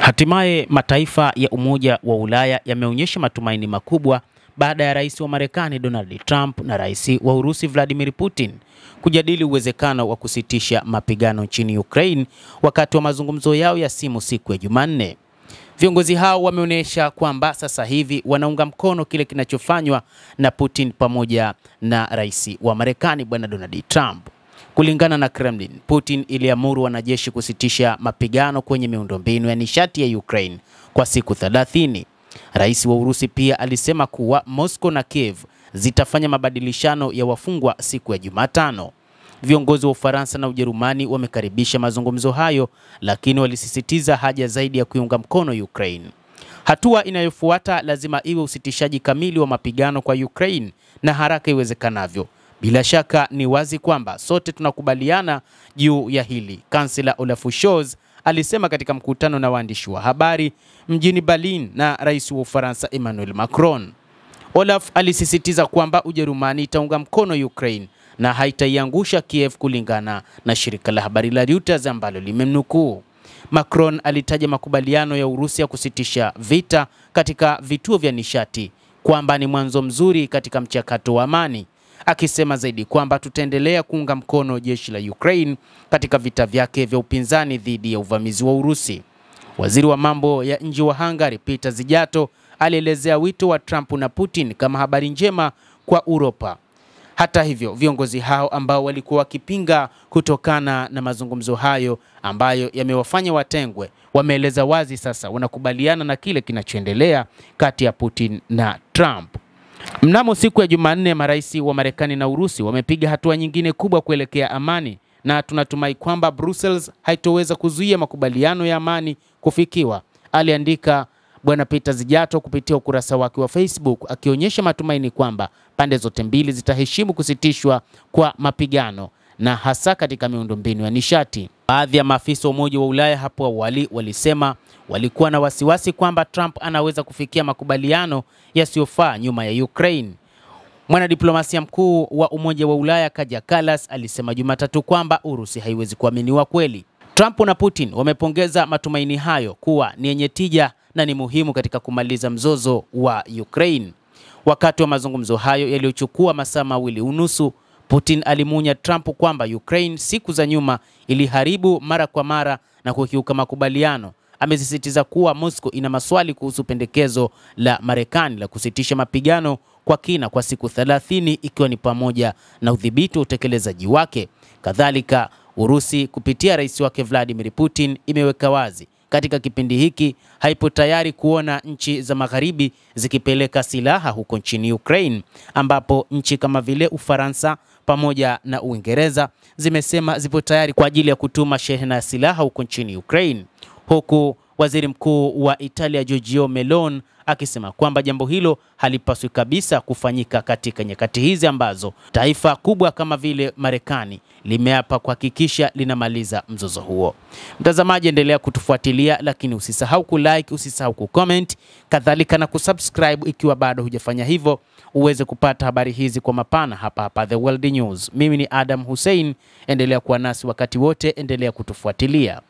Hatimaye mataifa ya Umoja wa Ulaya yameonyesha matumaini makubwa baada ya rais wa Marekani Donald Trump na rais wa Urusi Vladimir Putin kujadili uwezekano wa kusitisha mapigano nchini Ukraine wakati wa mazungumzo yao ya simu siku ya Jumanne. Viongozi hao wameonyesha kwamba sasa hivi wanaunga mkono kile kinachofanywa na Putin pamoja na rais wa Marekani Bwana Donald Trump. Kulingana na Kremlin, Putin iliamuru wanajeshi kusitisha mapigano kwenye miundombinu ya nishati ya Ukraine kwa siku 30. Rais wa Urusi pia alisema kuwa Moscow na Kiev zitafanya mabadilishano ya wafungwa siku ya Jumatano. Viongozi wa Ufaransa na Ujerumani wamekaribisha mazungumzo hayo, lakini walisisitiza haja zaidi ya kuiunga mkono Ukraine. Hatua inayofuata lazima iwe usitishaji kamili wa mapigano kwa Ukraine na haraka iwezekanavyo. Bila shaka ni wazi kwamba sote tunakubaliana juu ya hili, Kansela Olaf Scholz alisema katika mkutano na waandishi wa habari mjini Berlin na rais wa Ufaransa Emmanuel Macron. Olaf alisisitiza kwamba Ujerumani itaunga mkono Ukraine na haitaiangusha Kiev, kulingana na shirika la habari la Reuters ambalo limemnukuu. Macron alitaja makubaliano ya Urusi ya kusitisha vita katika vituo vya nishati kwamba ni mwanzo mzuri katika mchakato wa amani, akisema zaidi kwamba tutaendelea kuunga mkono jeshi la Ukraine katika vita vyake vya upinzani dhidi ya uvamizi wa Urusi. Waziri wa mambo ya nje wa Hungary Peter Szijjarto alielezea wito wa Trump na Putin kama habari njema kwa Uropa. Hata hivyo, viongozi hao ambao walikuwa wakipinga kutokana na mazungumzo hayo ambayo yamewafanya watengwe, wameeleza wazi sasa wanakubaliana na kile kinachoendelea kati ya Putin na Trump. Mnamo siku ya Jumanne, marais wa Marekani na Urusi wamepiga hatua nyingine kubwa kuelekea amani, na tunatumai kwamba Brussels haitoweza kuzuia makubaliano ya amani kufikiwa, aliandika Bwana Peter Szijjarto kupitia ukurasa wake wa Facebook, akionyesha matumaini kwamba pande zote mbili zitaheshimu kusitishwa kwa mapigano na hasa katika miundombinu ya nishati. Baadhi ya maafisa wa Umoja wa Ulaya hapo awali walisema walikuwa na wasiwasi kwamba Trump anaweza kufikia makubaliano yasiyofaa nyuma ya Ukraine. Mwanadiplomasia mkuu wa Umoja wa Ulaya Kaja Kallas alisema Jumatatu kwamba Urusi haiwezi kuaminiwa kweli. Trump na Putin wamepongeza matumaini hayo kuwa ni yenye tija na ni muhimu katika kumaliza mzozo wa Ukraine. Wakati wa mazungumzo hayo yaliyochukua masaa mawili unusu, Putin alimuonya Trump kwamba Ukraine siku za nyuma iliharibu mara kwa mara na kukiuka makubaliano. Amesisitiza kuwa Moscow ina maswali kuhusu pendekezo la Marekani la kusitisha mapigano kwa kina kwa siku 30, ikiwa ni pamoja na udhibiti wa utekelezaji wake. Kadhalika, Urusi kupitia rais wake Vladimir Putin imeweka wazi katika kipindi hiki haipo tayari kuona nchi za magharibi zikipeleka silaha huko nchini Ukraine, ambapo nchi kama vile Ufaransa pamoja na Uingereza zimesema zipo tayari kwa ajili ya kutuma shehena ya silaha huko nchini Ukraine, huku waziri mkuu wa Italia Giorgia Meloni akisema kwamba jambo hilo halipaswi kabisa kufanyika katika nyakati hizi ambazo taifa kubwa kama vile Marekani limeapa kuhakikisha linamaliza mzozo huo. Mtazamaji, endelea kutufuatilia, lakini usisahau kulike, usisahau kucomment, kadhalika na kusubscribe ikiwa bado hujafanya hivyo, uweze kupata habari hizi kwa mapana hapa The World News. Mimi ni Adam Hussein, endelea kuwa nasi wakati wote, endelea kutufuatilia.